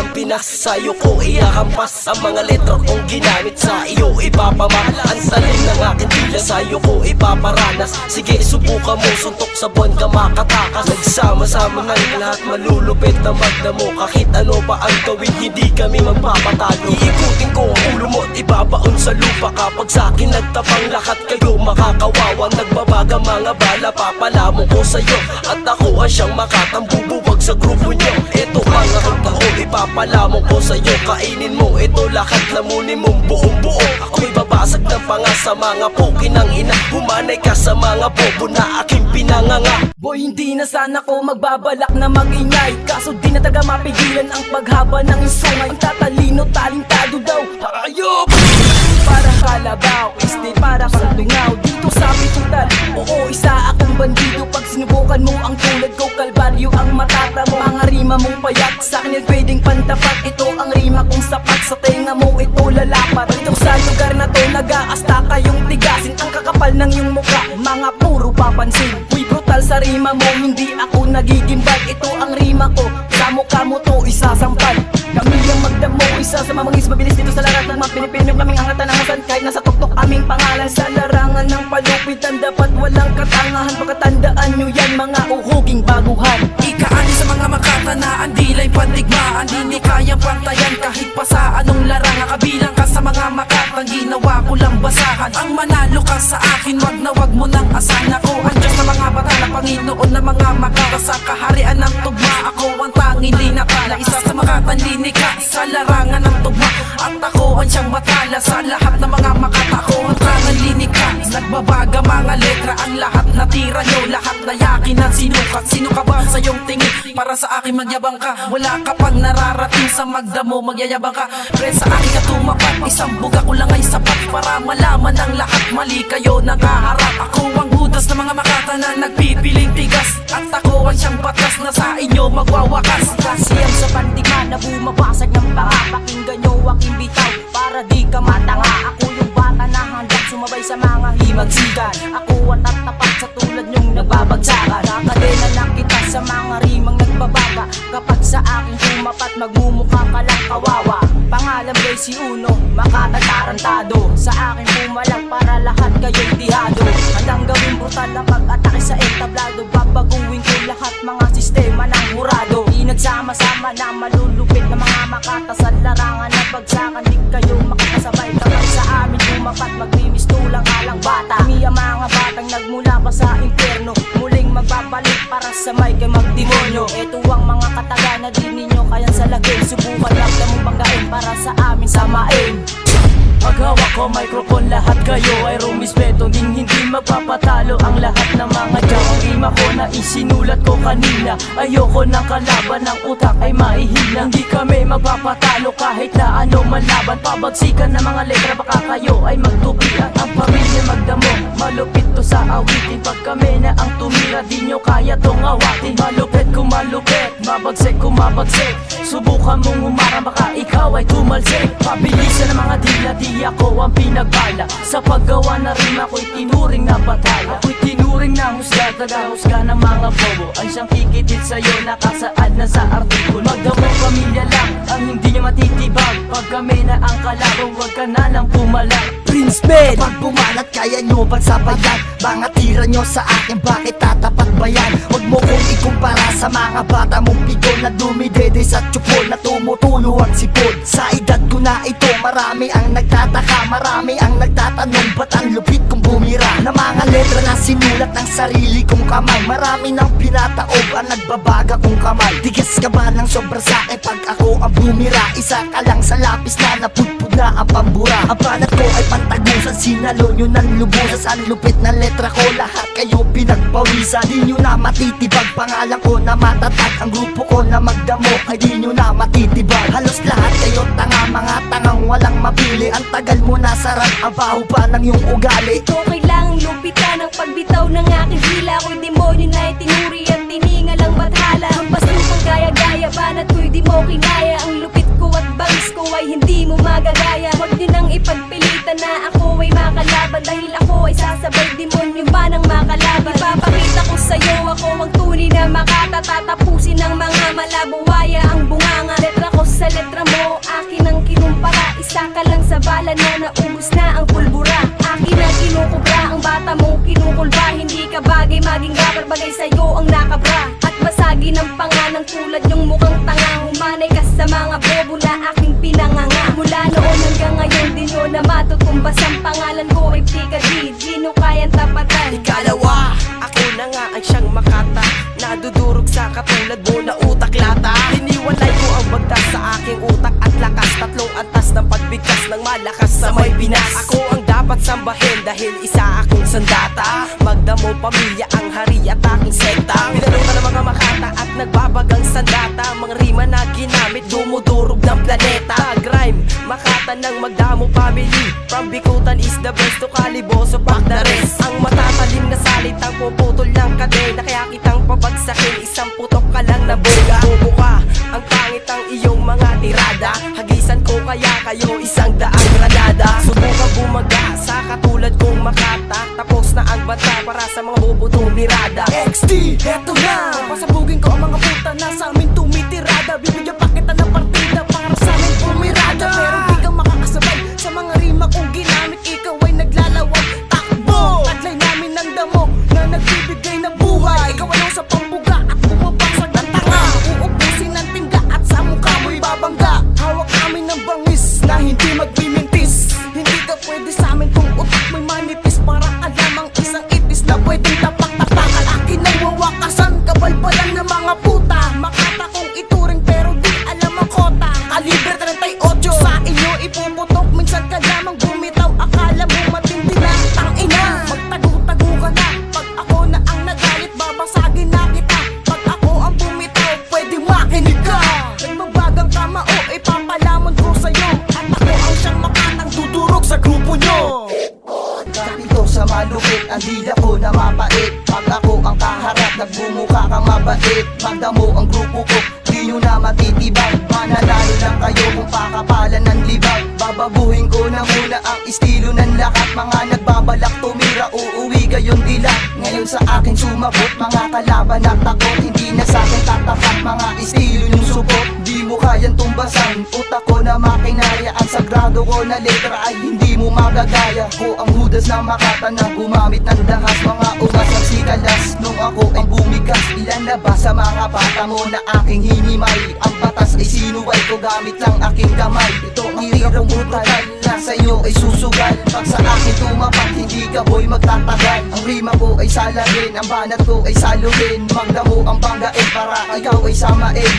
ng Pinas. Sa'yo ko ihahampas ang mga letra kong ginamit. Sa iyo ipapamahal ang salim ng aking dila. Sa'yo ko ipaparanas. Sige subukan mo, suntok sa buwan ka makatakas. Nagsama-sama ng lahat, malulupit na magdamo. Kahit ano pa ang gawin, hindi kami magpapatalo. Iikutin ko ang ulo mo at ibabaon sa lupa. Kapag sa'kin nagtapang lahat kayo makakawawa. Nagbabaga mga bala, papalamon ko sa'yo. At ako ang siyang makatambubuwag sa grupo nyo. Ito mga kanta ko, ipapalamon ko sa'yo. Kainin mo ito lahat, lamunin mong buong buo. Ako'y babasag ng panga sa mga poki ng ina. Humanay ka sa mga bobo na aking pinanganga. Boy, hindi na sana ko magbabalak na mag-ingay. Kaso di na taga mapigilan ang paghaba ng isungay. Ang tatalino, talintado daw, hayop! Parang kalabaw, para kang tungaw dito sa bitutan. Oo, isa akong bandido. Pag sinubukan mo ang tulad ko, kalbaryo ang matata mo. Mga rima mong payak, sa'kin ay pwedeng pantapat. Ito ang rima kong sapat, sa tenga mo ito lalapat. Dito sa lugar na to, nag-aasta kayong tigasin. Ang kakapal ng iyong mukha, mga puro papansin. Uy, brutal sa rima mo, hindi ako nagigimbag. Ito ang rima ko, sa mukha mo to isasampal. Kami ang magdamo, isa sa mamangis mabilis dito sa larat ng mga pinipinong kaming angatan ng hasan. Kahit nasa tuktok aming pangalan sa larangan ng palupitan, dapat walang katangahan. Pagkatandaan nyo yan mga uhuging baguhan. Ikaani sa mga makatanaan, dilay pandigmaan. Di ni kayang pantayan kahit pa sa anong larangan. Kabilang ka sa mga makatang ginawa ko lang basahan. Ang manalo ka sa akin, wag na wag mo nang asahan. Ako ang Diyos na mga bata na Panginoon na mga makata. Sa kaharian ng tugma, ako ang tanging linatala. Isa sa makatanlini ka sa larangan ng tugma. At ako ang siyang matala sa lahat ng mga makata. Ako ang tanging ka, nagbabaga mga letra. Ang lahat na tira nyo, lahat na yakin ang sinukat. Sino ka ba sa iyong tingin? Para sa akin magyabang ka. Wala ka pang nararating sa magdamo, magyayabang ka. Pre sa akin ka tumapat, isang buga ko lang ay sapat. Para malaman ang lahat, mali kayo nakaharap. Ako ang hudas ng mga makata na nagpipiling tigas. At ako ang siyang batas na sa inyo magwawakas. Kasi ang sa pandigma na bumabasag ng panga. Pakinggan nyo aking bitaw para di ka matanga. Ako yung bata na handang sumabay sa mga himagsikan. Ako ang tatapat sa tulad nyong nagbabagsakan. Nakadena na kita sa mga rimang nagbabaga. Kapag sa akin tumapat, magmumukha ka lang kawawa. Pangalan ko'y si Uno, makatatarantado. Sa akin pumalag para lahat kayo'y tihado. Handang gawin brutal na pag-atake sa entablado. Babaguhin ko lahat mga sistema ng hurado. Di nagsama-sama na malulupit na mga makata sa larangan na bagsakan. Di kayo makakasabay kapag sa amin tumapat, magmimistulang alang bata. Kami ang mga batang nagmula pa sa impyerno, muling magbabalik para sa may kay magdemonyo. Ito ang mga kataga na di ninyo kayang salagin. Subukan lang na mong banggain para sa amin samain. Paghawak ko microphone, lahat kayo ay rumispeto. Hindi magpapatalo ang lahat ng mga jaw. Ang rima ko na isinulat ko kanina, ayoko ng kalaban, ng utak ay mahihina. Hindi kami magpapatalo kahit na ano malaban. Pabagsikan ng mga letra, baka kayo ay magtubian. Ang pamilya magdamo, malupit to sa awitin. Pag kami na ang tumira, di nyo kaya tong awatin. Malupit kung malupit, mabagsik kung mabagsik. Subukan mong humarang, baka ikaw ay tumalsik. Pabilisan ng mga dila, di ako ang pinagbala. Sa paggawa na rin ako'y tinuring na batala. Ako'y tinuring na husga, taga-husga ng mga bobo. Ang siyang kikitit sa'yo, nakasaad na sa artikulo. Magdamong pamilya lang ang hindi niya matitibag. Pag kami na ang kalaban, huwag ka na lang pumalag. Prince Ben, pag bumalat kaya nyo bang sabayan? Mga tira nyo sa akin, bakit tatapat ba yan? Huwag mo kong ikumpara sa mga bata mong pigol na dumidede sa tsupol na tumutulo ang sipol. Sa edad ko na ito, marami ang nagtataka, marami ang nagtatanong ba't ang lupit kong bumira na mga letra na sinulat ng sarili kong kamay. Marami nang pinataob ang nagbabaga kong kamay. Tigas ka ba ng sobra sa akin pag ako ang bumira? Isa ka lang sa lapis na napudpud na ang pambura. Ang banat ko ay pantagusan, sinalo nyo ng lubusan. Sa lupit na letra ko, lahat kayo pinagpawisan. Di nyo na matitibag, pangalan ko na matatag. Ang grupo ko na magdamo ay di nyo na matitibag. Halos lahat kayo tanga, mga tangang walang mapili. Ang tagal mo na sarap, ang baho pa ng iyong ugali. Ito kailangang lupitan ang pagbitaw ng aking hila. Ako'y demonyo na itinuri at tiningal ang bathala. Ang pasupang gaya-gaya, banat ko'y di mo kinaya. Ang lupit ko at bangs ko ay hindi mo magagaya. Huwag nyo nang ipagpilitan na ako ay makalaban. Dahil ako ay sasabay, demonyo ba ng makalaban? Ipapakita ko sa'yo, ako ang tunay na makata. Tatapusin ng mga malabuwaya ang bunganga. Letra ko sa letra akala na naubos na ang pulbura. Akin na kinukubra, ang bata mo kinukulba. Hindi ka bagay maging rapper, bagay sa'yo ang nakabra. At basagin ang panganang tulad yung mukhang tanga. Humanay ka sa mga bobo na aking pinanganga. Mula noon hanggang ngayon di nyo na matutumbas. Ang pangalan ko ay Pika D, di nyo kayang tapatan. Ikalawa, ako na nga ang siyang makata. Nadudurog sa katulad mo na utak lata. Hiniwalay ko ang bagtas sa aking utak at lakas. Tatlong antas ng pagbigkas ng malakas sa may binas. Ako ang dapat sambahin dahil isa akong sandata. Magdamo pamilya ang hari at aking sekta. Pinalutan ng mga makata at nagbabagang sandata. Mga rima na ginamit dumudurog ng planeta. Tag-rhyme, makata ng magdamo family. From Bikutan is the best to Caliboso back the rest. Ang matatalim na salitang puputol ng kadena. Kaya kitang pabagsakin, isang putok ka lang na boga. Bobo ka, ang pangit ang iyong mga tirada. Hagisan ko kaya kayo isang daang granada. Subukan bumaga sa katulad kong makata. Tapos na ang bata para sa mga bobo tumirada. XD, eto na! Pasabugin ko ang mga puta na sa amin tumitirada. Bibigyan pa kita ng partida para sa amin pumirada. Pero di ka makakasabay sa mga rima kong ginamit. Ikaw ay naglalawag, takbo! Taglay namin ng damo na nagbibigay ng buhay. Ikaw ano sa pambuga at bumabasag ng tanga. Uubusin ng tingga at sa mukha mo'y babangga. Hawak namin ng bangis na hindi magbimintis. Hindi ka pwede sa amin kung utak mo'y manipis. Para ka lamang isang itis na pwedeng tapak-tapakan. Akin ang wawakasan, kabalbalan ng mga puta. Makata kong ituring pero di alam ang kota. Kalibre 38 sa inyo ipuputok. Minsan ka lamang bumitaw, akala mo matindi na. Tangina, magtago-tago ka na. Pag ako na ang nagalit, babasagin na kita. Pag ako ang bumitaw, pwede makinig ka. Nagbabagang tama o ipapalamon ko sa'yo. At ako ang siyang makatang dudurog sa grupo nyo. Kapito sa malupit, ang dila ko na mapait. Pag ako ang kaharap, nagbumuka kang mabait. Magdamo ang grupo ko, di nyo na matitibag. Mananalo lang kayo kung pakapalan ng libag. Babaguhin ko na muna ang estilo ng lahat. Mga nagbabalak tumira, uuwi kayong dilag. Ngayon sa akin sumabot, mga kalaban na takot. Hindi na sa akin tatapat, mga estilo yung subok. Di mo kayang tumbasan, utak ko na makinarya. Ang sagrado ko na letra ay hindi mo magagaya. Ko ang hudas na makata na gumamit ng dahas. Mga ungas ang sikalas, nung ako ay bumigas. Ilan na ba sa mga bata mo na aking hinimay? Ang batas ay sinuway ko gamit lang aking kamay. Ito ang tira kong brutal, na sa iyo ay susugal. Pag sa akin tumapat, hindi ka boy magtatagal. Ang rima ko ay salarin, ang banat ko ay saluhin. Magdamo ang banggain para ikaw ay samain.